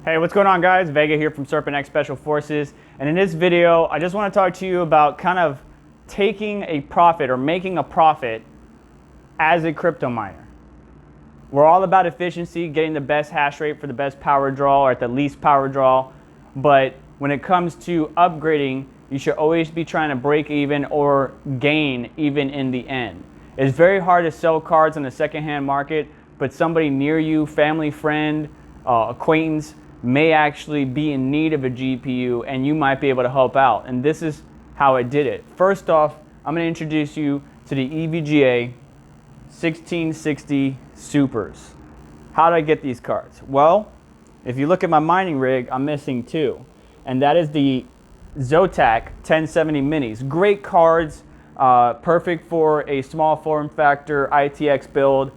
Hey, what's going on, guys? Vega here from Serpent X Special Forces, and in this video I just want to talk to you about kind of taking a profit or making a profit as a crypto miner. We're all about efficiency, getting the best hash rate for the best power draw or at the least power draw, but when it comes to upgrading, you should always be trying to break even or gain even in the end. It's very hard to sell cards on the secondhand market, but somebody near you, family, friend, acquaintance, may actually be in need of a GPU and you might be able to help out. And this is how I did it. First off, I'm going to introduce you to the EVGA 1660 Supers. How did I get these cards? Well, if you look at my mining rig, I'm missing two. And that is the Zotac 1070 Minis. Great cards, perfect for a small form factor ITX build.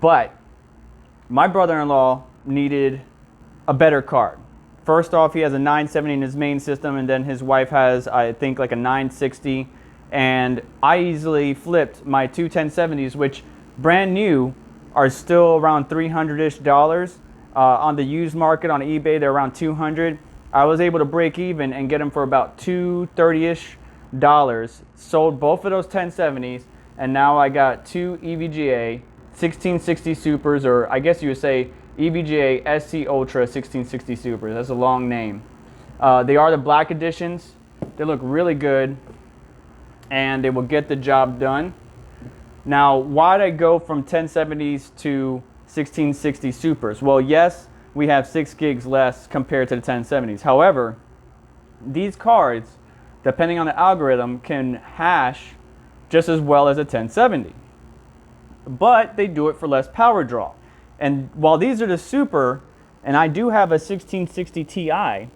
But my brother-in-law needed a better card. First off, he has a 970 in his main system, and then his wife has, I think, like a 960. And I easily flipped my two 1070s, which brand new are still around $300-ish. On the used market on eBay, they're around $200. I was able to break even and get them for about $230-ish. Sold both of those 1070s, and now I got two EVGA 1660 Supers, or I guess you would say EVGA SC Ultra 1660 Supers. That's a long name. They are the black editions. They look really good and they will get the job done. Now, why did I go from 1070s to 1660 Supers? Well, yes, we have 6 gigs less compared to the 1070s. However, these cards, depending on the algorithm, can hash just as well as a 1070. But they do it for less power draw. And while these are the Super, and I do have a 1660 Ti,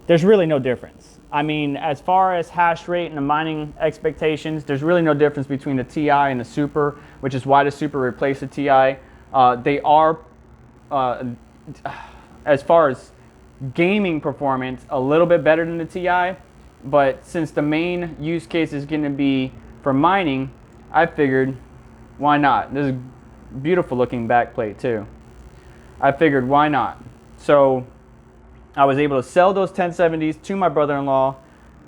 there's really no difference. I mean, as far as hash rate and the mining expectations, there's really no difference between the Ti and the Super, which is why the Super replaced the Ti. They are, as far as gaming performance, a little bit better than the Ti, but since the main use case is going to be for mining, I figured, why not? This is beautiful looking backplate too. I figured, why not? So I was able to sell those 1070s to my brother-in-law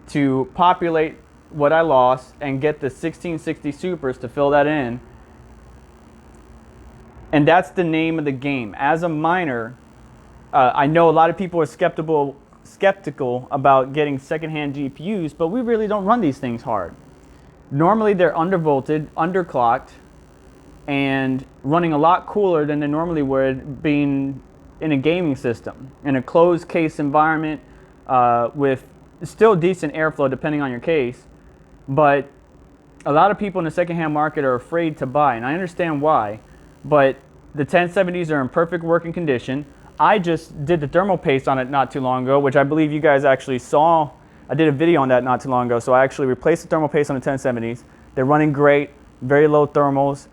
to populate what I lost and get the 1660 Supers to fill that in. And that's the name of the game. As a miner, I know a lot of people are skeptical about getting secondhand GPUs, but we really don't run these things hard. Normally they're undervolted, underclocked, and running a lot cooler than they normally would being in a gaming system. In a closed case environment with still decent airflow depending on your case, but a lot of people in the secondhand market are afraid to buy, and I understand why, but the 1070s are in perfect working condition. I just did the thermal paste on it not too long ago, which I believe you guys actually saw. I did a video on that not too long ago, so I actually replaced the thermal paste on the 1070s. They're running great, very low thermals.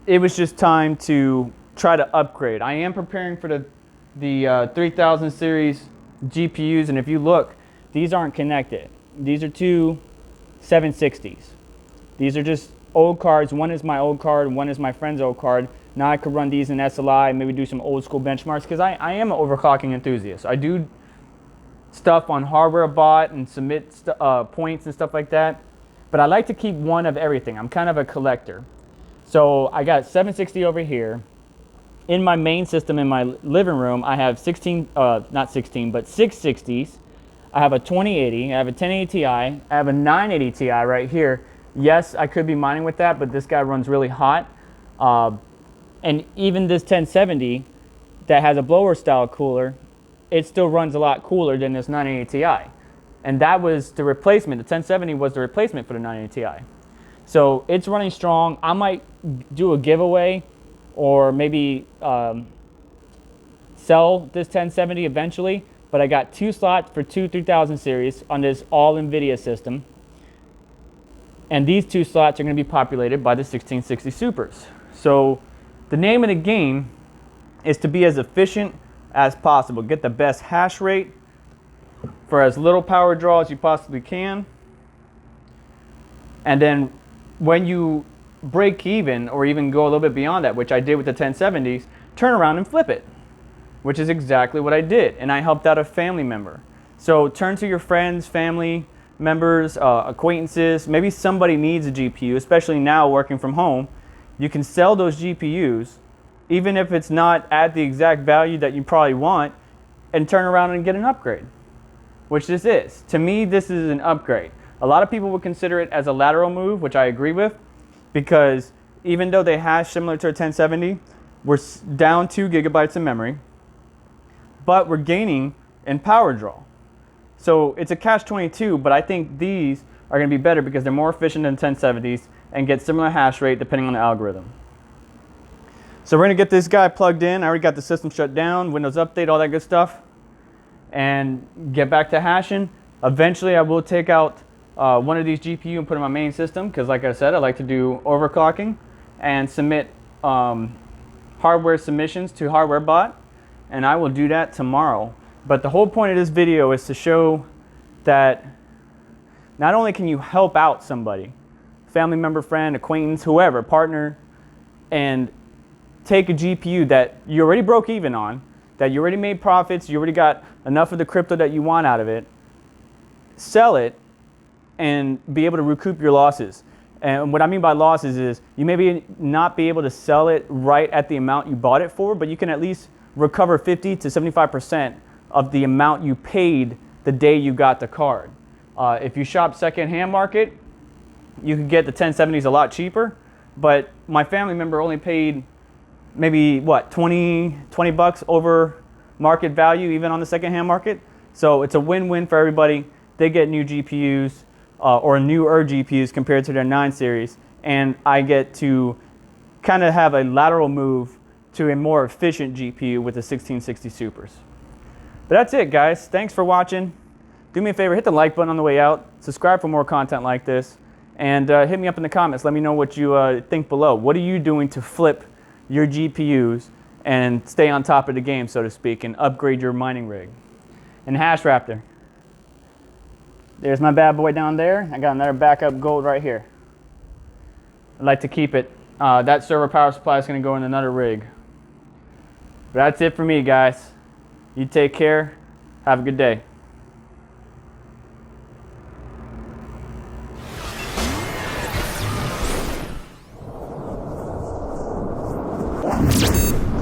It was just time to try to upgrade. I am preparing for the 3000 series GPUs, and if you look, these aren't connected. These are two 760s. These are just old cards. One is my old card, one is my friend's old card. Now I could run these in SLI, maybe do some old school benchmarks, because I am an overclocking enthusiast. I do stuff on hardware bot and submit points and stuff like that, but I like to keep one of everything. I'm kind of a collector. So I got 760 over here. In my main system in my living room, I have not 16, but 660s. I have a 2080, I have a 1080 Ti, I have a 980 Ti right here. Yes, I could be mining with that, but this guy runs really hot. And even this 1070 that has a blower style cooler, it still runs a lot cooler than this 980 Ti. And that was the replacement. The 1070 was the replacement for the 980 Ti. So it's running strong. I might do a giveaway or maybe sell this 1070 eventually, but I got 2 slots for 2 3000 series on this all Nvidia system. And these 2 slots are going to be populated by the 1660 Supers. So the name of the game is to be as efficient as possible. Get the best hash rate for as little power draw as you possibly can. And then when you break even or even go a little bit beyond that, which I did with the 1070s, turn around and flip it, which is exactly what I did. And I helped out a family member. So turn to your friends, family members, acquaintances. Maybe somebody needs a GPU, especially now working from home. You can sell those GPUs, even if it's not at the exact value that you probably want, and turn around and get an upgrade, which this is. To me, this is an upgrade. A lot of people would consider it as a lateral move, which I agree with, because even though they hash similar to a 1070, we're down 2 gigabytes of memory, but we're gaining in power draw. So it's a catch-22, but I think these are going to be better because they're more efficient than 1070s and get similar hash rate depending on the algorithm. So we're going to get this guy plugged in. I already got the system shut down, Windows Update, all that good stuff, and get back to hashing. Eventually I will take out one of these GPU and put in my main system because, like I said, I like to do overclocking and submit hardware submissions to hardware bot, and I will do that tomorrow. But the whole point of this video is to show that not only can you help out somebody, family member, friend, acquaintance, whoever, partner, and take a GPU that you already broke even on, that you already made profits, you already got enough of the crypto that you want out of it, sell it, and be able to recoup your losses. And what I mean by losses is you may not be able to sell it right at the amount you bought it for, but you can at least recover 50 to 75% of the amount you paid the day you got the card. If you shop second-hand market, you can get the 1070s a lot cheaper, but my family member only paid maybe, what, 20 bucks over market value even on the second-hand market. So it's a win-win for everybody. They get new GPUs or newer GPUs compared to their 9 series, and I get to kind of have a lateral move to a more efficient GPU with the 1660 Supers. But that's it, guys. Thanks for watching. Do me a favor, hit the like button on the way out, subscribe for more content like this, and hit me up in the comments. Let me know what you think below. What are you doing to flip your GPUs and stay on top of the game, so to speak, and upgrade your mining rig? And Hash Raptor. There's my bad boy down there. I got another backup gold right here. I'd like to keep it. That server power supply is going to go in another rig. But that's it for me, guys. You take care. Have a good day.